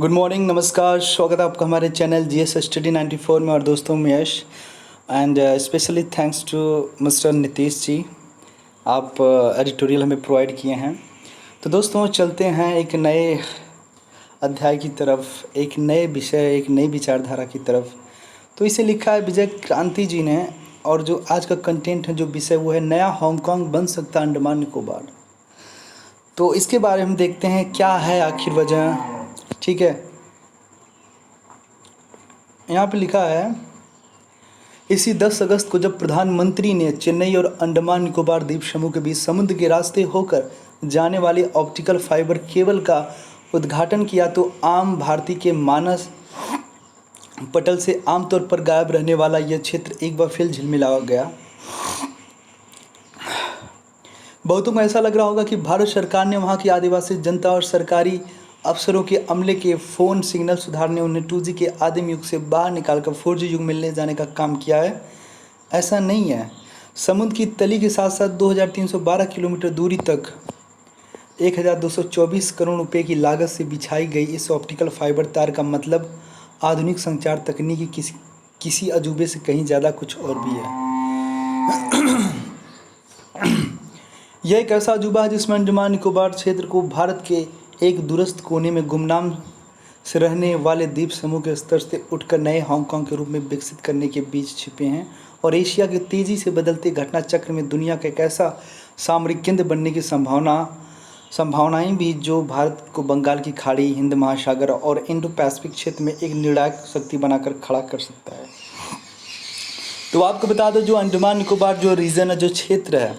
Good morning, नमस्कार, स्वागत है आपका हमारे चैनल जीएस स्टडी 94 में। और दोस्तों मैं Yash and specially thanks to mister Nitish ji, आप एडिटोरियल हमें प्रोवाइड किए हैं। तो दोस्तों चलते हैं एक नए अध्याय की तरफ, एक नए विषय, एक नई विचारधारा की तरफ। तो इसे लिखा है विजय क्रांति जी ने, और जो आज का कंटेंट है, जो विषय, वो है नया हांगकांग बन सकता अंडमान निकोबार। तो इसके बारे में हम देखते हैं क्या है आखिर वजह। ठीक है, यहाँ पे लिखा है इसी 10 अगस्त को जब प्रधानमंत्री ने चेन्नई और अंडमान निकोबार द्वीप समूह के बीच समुद्र के रास्ते होकर जाने वाली ऑप्टिकल फाइबर केबल का उद्घाटन किया, तो आम भारतीय के मानस पटल से आमतौर पर गायब रहने वाला यह क्षेत्र एक बार फिर झिलमिला गया। बहुतों को ऐसा लग रहा होगा कि भारत सरकार ने वहाँ की आदिवासी जनता और सरकारी अफसरों के अमले के फ़ोन सिग्नल सुधारने, उन्हें 2G के आदिम युग से बाहर निकालकर 4G युग में ले जाने का काम किया है। ऐसा नहीं है। समुद्र की तली के साथ साथ 2312 किलोमीटर दूरी तक 1224 करोड़ रुपए की लागत से बिछाई गई इस ऑप्टिकल फाइबर तार का मतलब आधुनिक संचार तकनीकी किसी अजूबे से कहीं ज़्यादा कुछ और भी है। यह एक ऐसा अजूबा है जिसमें अंडमान निकोबार क्षेत्र को भारत के एक दूरस्थ कोने में गुमनाम से रहने वाले द्वीप समूह के स्तर से उठकर नए हांगकांग के रूप में विकसित करने के बीच छिपे हैं, और एशिया के तेज़ी से बदलते घटना चक्र में दुनिया का एक ऐसा सामरिक केंद्र बनने की संभावनाएं भी, जो भारत को बंगाल की खाड़ी, हिंद महासागर और इंडो पैसिफिक क्षेत्र में एक निर्णायक शक्ति बनाकर खड़ा कर सकता है। तो आपको बता दो, जो अंडमान निकोबार जो रीजन है, जो क्षेत्र है,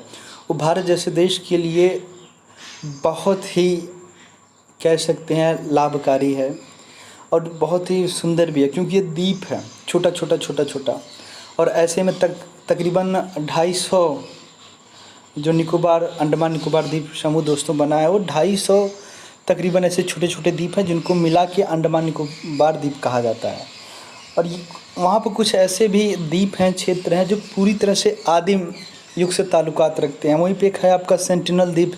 वो भारत जैसे देश के लिए बहुत ही, कह सकते हैं, लाभकारी है और बहुत ही सुंदर भी है, क्योंकि ये द्वीप है, छोटा। और ऐसे में तकरीबन 250 जो निकोबार, अंडमान निकोबार द्वीप समूह दोस्तों बना है, वो 250 तकरीबन ऐसे छोटे द्वीप हैं जिनको मिला के अंडमान निकोबार द्वीप कहा जाता है। और वहाँ पर कुछ ऐसे भी द्वीप हैं, क्षेत्र हैं, जो पूरी तरह से आदिम युग से ताल्लुकात रखते हैं। वहीं पे एक है आपका सेंटिनल द्वीप,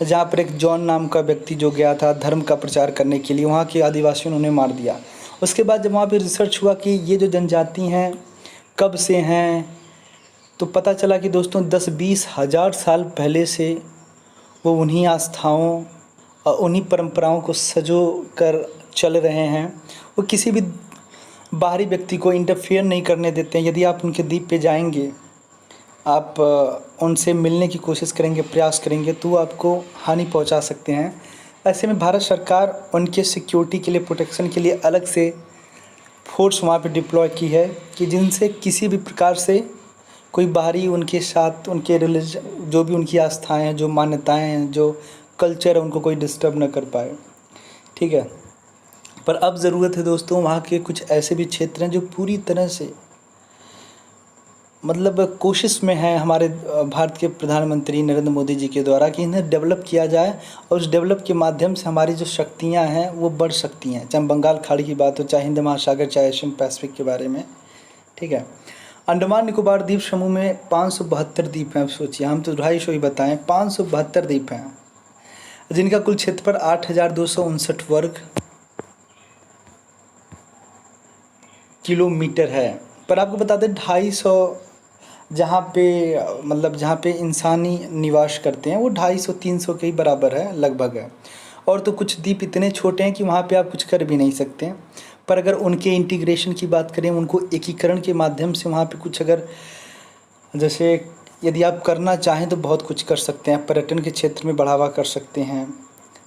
जहाँ पर एक जॉन नाम का व्यक्ति जो गया था धर्म का प्रचार करने के लिए, वहाँ के आदिवासियों ने उन्हें मार दिया। उसके बाद जब वहाँ पे रिसर्च हुआ कि ये जो जनजाति हैं कब से हैं, तो पता चला कि दोस्तों 10-20 हज़ार साल पहले से वो उन्हीं आस्थाओं और उन्हीं परंपराओं को सजो कर चल रहे हैं। वो किसी भी बाहरी व्यक्ति को इंटरफेयर नहीं करने देते हैं। यदि आप उनके द्वीप पे जाएंगे, आप उनसे मिलने की कोशिश करेंगे, प्रयास करेंगे, तो आपको हानि पहुंचा सकते हैं। ऐसे में भारत सरकार उनके सिक्योरिटी के लिए, प्रोटेक्शन के लिए अलग से फोर्स वहाँ पे डिप्लॉय की है, कि जिनसे किसी भी प्रकार से कोई बाहरी उनके साथ, उनके रिलीजन, जो भी उनकी आस्थाएं हैं, जो मान्यताएं हैं, जो कल्चर है, उनको कोई डिस्टर्ब न कर पाए। ठीक है, पर अब ज़रूरत है दोस्तों, वहाँ के कुछ ऐसे भी क्षेत्र हैं जो पूरी तरह से, मतलब कोशिश में है हमारे भारत के प्रधानमंत्री नरेंद्र मोदी जी के द्वारा, कि इन्हें डेवलप किया जाए, और उस डेवलप के माध्यम से हमारी जो शक्तियाँ हैं वो बढ़ सकती हैं, चाहे बंगाल खाड़ी की बात हो, चाहे हिंद महासागर, चाहे एशियन पैसिफिक के बारे में। ठीक है, अंडमान निकोबार द्वीप समूह में 572 द्वीप हैं। अब सोचिए, हम तो 250 ही बताएं, 572 द्वीप हैं, जिनका कुल क्षेत्रफल 8259 वर्ग किलोमीटर है। पर आपको बता दें, 250 जहाँ पे, मतलब जहाँ पे इंसानी निवास करते हैं, वो 250-300 के ही बराबर है लगभग है। और तो कुछ द्वीप इतने छोटे हैं कि वहाँ पे आप कुछ कर भी नहीं सकते। पर अगर उनके इंटीग्रेशन की बात करें, उनको एकीकरण के माध्यम से वहाँ पे कुछ, अगर जैसे यदि आप करना चाहें तो बहुत कुछ कर सकते हैं। पर्यटन के क्षेत्र में बढ़ावा कर सकते हैं,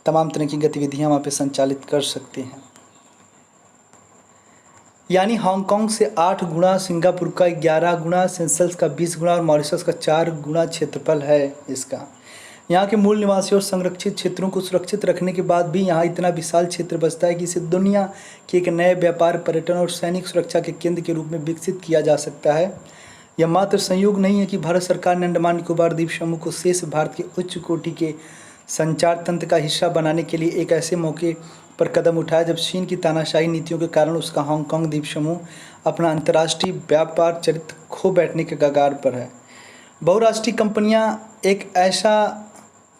तमाम तरह की गतिविधियाँ वहाँ पे संचालित कर सकते हैं। यानी हांगकांग से 8 गुना, सिंगापुर का 11 गुना, सेशल्स का 20 गुना और मॉरिशस का 4 गुना क्षेत्रफल है इसका। यहाँ के मूल निवासियों और संरक्षित क्षेत्रों को सुरक्षित रखने के बाद भी यहाँ इतना विशाल क्षेत्र बचता है कि इसे दुनिया के एक नए व्यापार, पर्यटन और सैनिक सुरक्षा के केंद्र के रूप में विकसित किया जा सकता है। यह मात्र संयोग नहीं है कि भारत सरकार ने अंडमान निकोबार द्वीप समूह को शेष भारत के उच्च कोटि के संचार तंत्र का हिस्सा बनाने के लिए एक ऐसे मौके पर कदम उठाया जब चीन की तानाशाही नीतियों के कारण उसका हांगकांग द्वीप समूह अपना अंतर्राष्ट्रीय व्यापार चरित्र खो बैठने के कगार पर है। बहुराष्ट्रीय कंपनियां एक ऐसा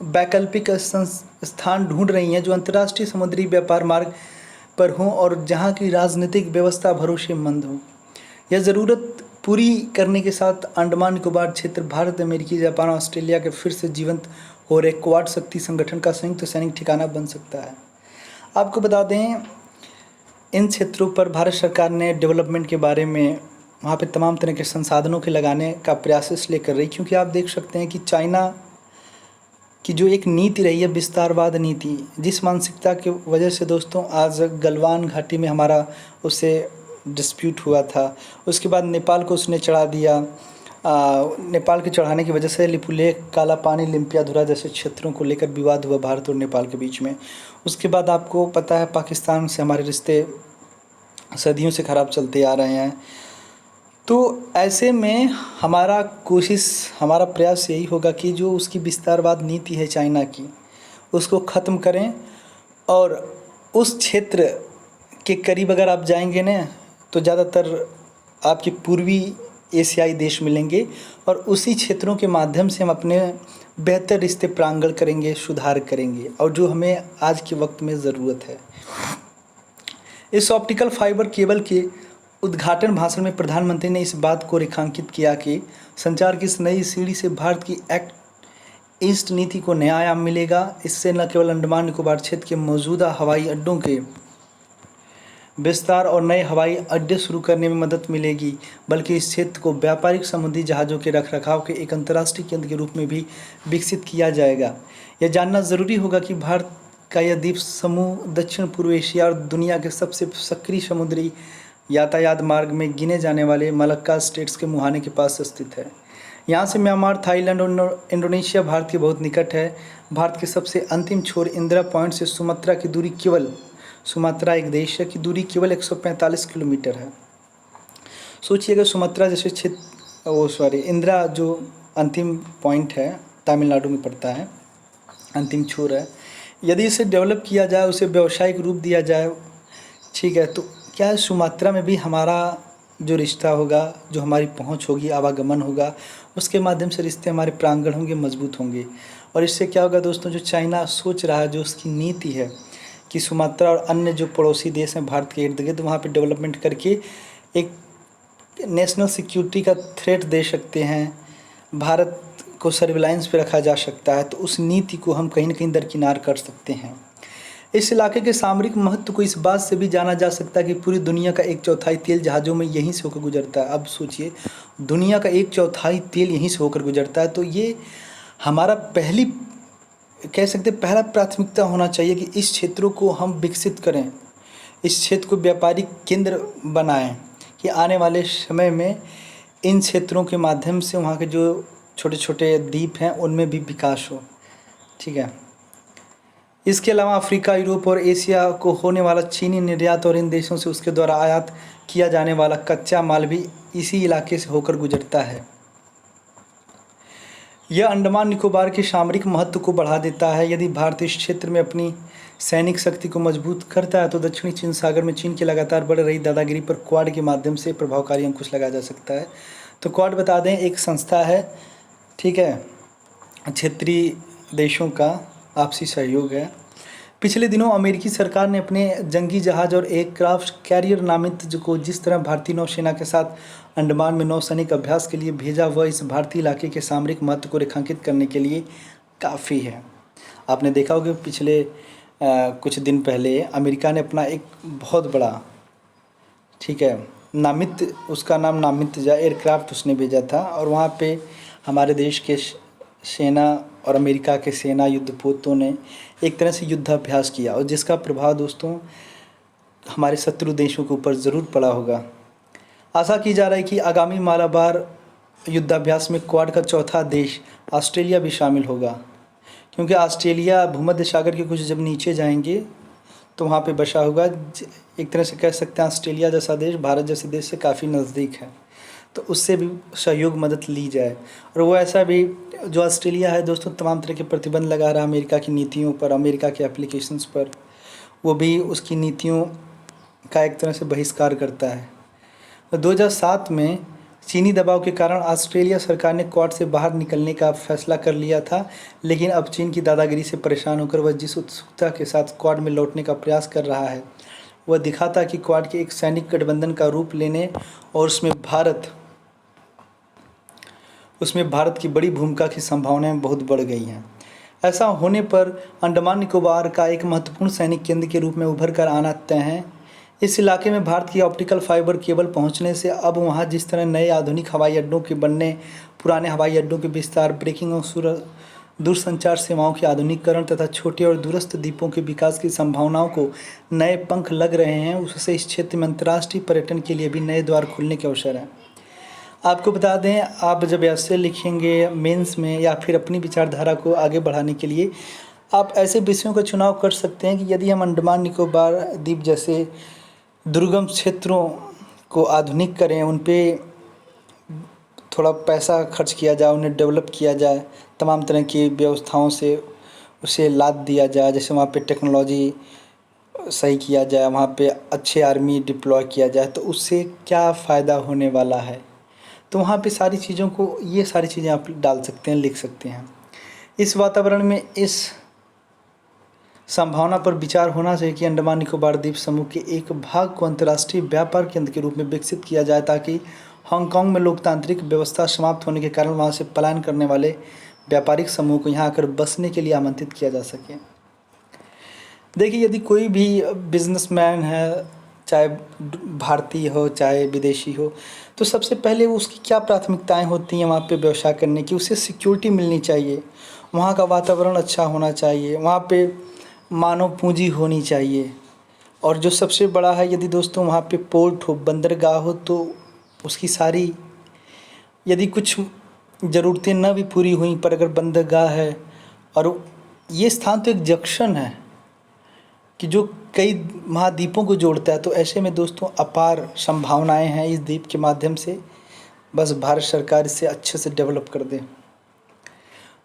वैकल्पिक स्थान ढूंढ रही हैं जो अंतर्राष्ट्रीय समुद्री व्यापार मार्ग पर हों और जहां की राजनीतिक व्यवस्था भरोसेमंद हो। यह ज़रूरत पूरी करने के साथ अंडमान निकोबार क्षेत्र भारत, अमेरिकी, जापान और ऑस्ट्रेलिया के फिर से जीवंत हो रहे क्वाड शक्ति संगठन का संयुक्त सैनिक ठिकाना बन सकता है। आपको बता दें, इन क्षेत्रों पर भारत सरकार ने डेवलपमेंट के बारे में वहाँ पे तमाम तरह के संसाधनों के लगाने का प्रयास इसलिए कर रही, क्योंकि आप देख सकते हैं कि चाइना की जो एक नीति रही है विस्तारवाद नीति, जिस मानसिकता की वजह से दोस्तों आज गलवान घाटी में हमारा उससे डिस्प्यूट हुआ था। उसके बाद नेपाल को उसने चढ़ा दिया। नेपाल के चढ़ाने की वजह से लिपुलेख, काला पानी, लिम्पियाधुरा जैसे क्षेत्रों को लेकर विवाद हुआ भारत और नेपाल के बीच में। उसके बाद आपको पता है पाकिस्तान से हमारे रिश्ते सदियों से ख़राब चलते आ रहे हैं। तो ऐसे में हमारा प्रयास यही होगा कि जो उसकी विस्तारवाद नीति है चाइना की, उसको ख़त्म करें। और उस क्षेत्र के करीब अगर आप जाएंगे ना, तो ज़्यादातर आपके पूर्वी एशियाई देश मिलेंगे और उसी क्षेत्रों के माध्यम से हम अपने बेहतर रिश्ते प्रांगण करेंगे, सुधार करेंगे, और जो हमें आज के वक्त में ज़रूरत है। इस ऑप्टिकल फाइबर केबल के उद्घाटन भाषण में प्रधानमंत्री ने इस बात को रेखांकित किया कि संचार की इस नई सीढ़ी से भारत की एक्ट ईस्ट नीति को नया आयाम मिलेगा। इससे न केवल अंडमान निकोबार क्षेत्र के मौजूदा हवाई अड्डों के विस्तार और नए हवाई अड्डे शुरू करने में मदद मिलेगी, बल्कि इस क्षेत्र को व्यापारिक समुद्री जहाज़ों के रखरखाव के एक अंतर्राष्ट्रीय केंद्र के रूप में भी विकसित किया जाएगा। यह जानना ज़रूरी होगा कि भारत का यह द्वीप समूह दक्षिण पूर्व एशिया और दुनिया के सबसे सक्रिय समुद्री यातायात मार्ग में गिने जाने वाले मलक्का स्टेट्स के मुहाने के पास स्थित है। यहाँ से म्यांमार, थाईलैंड और इंडोनेशिया भारत के बहुत निकट है। भारत के सबसे अंतिम छोर इंदिरा पॉइंट से सुमात्रा एक देश है, की दूरी केवल 145 किलोमीटर है। सोचिएगा, सुमात्रा जैसे क्षेत्र, इंदिरा जो अंतिम पॉइंट है तमिलनाडु में पड़ता है, अंतिम छोर है। यदि इसे डेवलप किया जाए, उसे व्यावसायिक रूप दिया जाए, ठीक है, तो क्या है, सुमात्रा में भी हमारा जो रिश्ता होगा, जो हमारी पहुंच होगी, आवागमन होगा, उसके माध्यम से रिश्ते हमारे प्रांगण होंगे, मजबूत होंगे। और इससे क्या होगा दोस्तों, जो चाइना सोच रहा है, जो उसकी नीति है कि सुमात्रा और अन्य जो पड़ोसी देश हैं भारत के इर्द गिर्द, वहाँ पर डेवलपमेंट करके एक नेशनल सिक्योरिटी का थ्रेट दे सकते हैं, भारत को सर्विलांस पे रखा जा सकता है, तो उस नीति को हम कहीं न कहीं दरकिनार कर सकते हैं। इस इलाके के सामरिक महत्व को इस बात से भी जाना जा सकता है कि पूरी दुनिया का 1/4 तेल जहाज़ों में यहीं से होकर गुजरता है। अब सोचिए, दुनिया का 1/4 तेल यहीं से होकर गुजरता है, तो ये हमारा पहला प्राथमिकता होना चाहिए कि इस क्षेत्रों को हम विकसित करें, इस क्षेत्र को व्यापारिक केंद्र बनाएं, कि आने वाले समय में इन क्षेत्रों के माध्यम से वहाँ के जो छोटे छोटे द्वीप हैं उनमें भी विकास हो, ठीक है। इसके अलावा अफ्रीका, यूरोप और एशिया को होने वाला चीनी निर्यात और इन देशों से उसके द्वारा आयात किया जाने वाला कच्चा माल भी इसी इलाके से होकर गुजरता है। यह अंडमान निकोबार के सामरिक महत्व को बढ़ा देता है। यदि भारत इस क्षेत्र में अपनी सैनिक शक्ति को मजबूत करता है, तो दक्षिणी चीन सागर में चीन की लगातार बढ़ रही दादागिरी पर क्वाड के माध्यम से प्रभावकारी अंकुश लगाया जा सकता है। तो क्वाड बता दें, एक संस्था है, ठीक है, क्षेत्रीय देशों का आपसी सहयोग है। पिछले दिनों अमेरिकी सरकार ने अपने जंगी जहाज़ और एयरक्राफ्ट कैरियर नामित को जिस तरह भारतीय नौसेना के साथ अंडमान में नौसैनिक अभ्यास के लिए भेजा, वह इस भारतीय इलाके के सामरिक महत्व को रेखांकित करने के लिए काफ़ी है। आपने देखा होगा पिछले कुछ दिन पहले अमेरिका ने अपना एक बहुत बड़ा, ठीक है, नामित, उसका नाम नामित एयरक्राफ्ट उसने भेजा था, और वहाँ पे हमारे देश के सेना और अमेरिका के सेना युद्धपोतों ने एक तरह से युद्धाभ्यास किया, और जिसका प्रभाव दोस्तों हमारे शत्रु देशों के ऊपर ज़रूर पड़ा होगा। आशा की जा रहा है कि आगामी मालाबार युद्धाभ्यास में क्वाड का चौथा देश ऑस्ट्रेलिया भी शामिल होगा, क्योंकि ऑस्ट्रेलिया भूमध्य सागर के कुछ जब नीचे जाएंगे तो वहाँ पे बसा होगा। एक तरह से कह सकते हैं ऑस्ट्रेलिया जैसा देश भारत जैसे देश से काफ़ी नज़दीक है, तो उससे भी सहयोग मदद ली जाए। और वो ऐसा भी, जो ऑस्ट्रेलिया है दोस्तों, तमाम तरह के प्रतिबंध लगा रहा है अमेरिका की नीतियों पर, अमेरिका के एप्लीकेशंस पर, वो भी उसकी नीतियों का एक तरह से बहिष्कार करता है। 2007 में चीनी दबाव के कारण ऑस्ट्रेलिया सरकार ने क्वाड से बाहर निकलने का फैसला कर लिया था, लेकिन अब चीन की दादागिरी से परेशान होकर वह जिस उत्सुकता के साथ क्वाड में लौटने का प्रयास कर रहा है, वह दिखाता कि क्वाड के एक सैनिक गठबंधन का रूप लेने और उसमें भारत की बड़ी भूमिका की संभावनाएं बहुत बढ़ गई हैं। ऐसा होने पर अंडमान निकोबार का एक महत्वपूर्ण सैनिक केंद्र के रूप में उभर कर आना तय है। इस इलाके में भारत की ऑप्टिकल फाइबर केबल पहुंचने से अब वहां जिस तरह नए आधुनिक हवाई अड्डों के बनने, पुराने हवाई अड्डों के विस्तार, ब्रेकिंग और दूरसंचार सेवाओं के आधुनिकीकरण तथा छोटे और दूरस्थ द्वीपों के विकास की संभावनाओं को नए पंख लग रहे हैं, उससे इस क्षेत्र में अंतर्राष्ट्रीय पर्यटन के लिए भी नए द्वार खुलने के अवसर हैं। आपको बता दें, आप जब ऐसे लिखेंगे मेंस में या फिर अपनी विचारधारा को आगे बढ़ाने के लिए आप ऐसे विषयों का चुनाव कर सकते हैं कि यदि हम अंडमान निकोबार द्वीप जैसे दुर्गम क्षेत्रों को आधुनिक करें, उन पे थोड़ा पैसा खर्च किया जाए, उन्हें डेवलप किया जाए, तमाम तरह की व्यवस्थाओं से उसे लाद दिया जाए, जैसे वहाँ पे टेक्नोलॉजी सही किया जाए, वहाँ पे अच्छे आर्मी डिप्लॉय किया जाए, तो उससे क्या फ़ायदा होने वाला है। तो वहाँ पे सारी चीज़ों को, ये सारी चीज़ें आप डाल सकते हैं, लिख सकते हैं। इस वातावरण में इस संभावना पर विचार होना चाहिए कि अंडमान निकोबार द्वीप समूह के एक भाग को अंतर्राष्ट्रीय व्यापार केंद्र के रूप में विकसित किया जाए, ताकि हांगकांग में लोकतांत्रिक व्यवस्था समाप्त होने के कारण वहाँ से पलायन करने वाले व्यापारिक समूह को यहाँ आकर बसने के लिए आमंत्रित किया जा सके। देखिए, यदि कोई भी बिजनेसमैन है, चाहे भारतीय हो चाहे विदेशी हो, तो सबसे पहले उसकी क्या प्राथमिकताएं होती हैं वहाँ पे व्यवसाय करने की। उसे सिक्योरिटी मिलनी चाहिए, वहाँ का वातावरण अच्छा होना चाहिए, वहाँ पे मानव पूंजी होनी चाहिए, और जो सबसे बड़ा है, यदि दोस्तों वहाँ पे पोर्ट हो, बंदरगाह हो, तो उसकी सारी, यदि कुछ ज़रूरतें न भी पूरी हुई पर अगर बंदरगाह है, और ये स्थान तो एक जंक्शन है कि जो कई महाद्वीपों को जोड़ता है, तो ऐसे में दोस्तों अपार संभावनाएं हैं इस द्वीप के माध्यम से। बस भारत सरकार इसे अच्छे से डेवलप कर दे।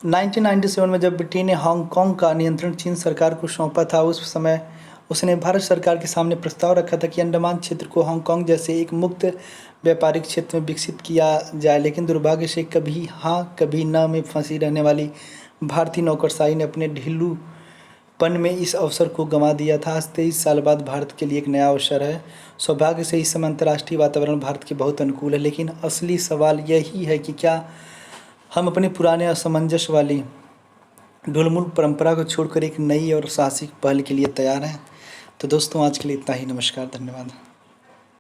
1997 में जब ब्रिटेन ने हांगकांग का नियंत्रण चीन सरकार को सौंपा था, उस समय उसने भारत सरकार के सामने प्रस्ताव रखा था कि अंडमान क्षेत्र को हांगकांग जैसे एक मुक्त व्यापारिक क्षेत्र में विकसित किया जाए, लेकिन दुर्भाग्य से कभी हाँ कभी न में फंसी रहने वाली भारतीय नौकरशाही ने अपने ढीलूपन में इस अवसर को गंवा दिया था। आज 23 साल बाद भारत के लिए एक नया अवसर है। सौभाग्य से इस समय अंतर्राष्ट्रीय वातावरण भारत के बहुत अनुकूल है, लेकिन असली सवाल यही है कि क्या हम अपने पुराने असमंजस वाली ढुलमुल परंपरा को छोड़कर एक नई और साहसिक पहल के लिए तैयार हैं। तो दोस्तों, आज के लिए इतना ही। नमस्कार, धन्यवाद।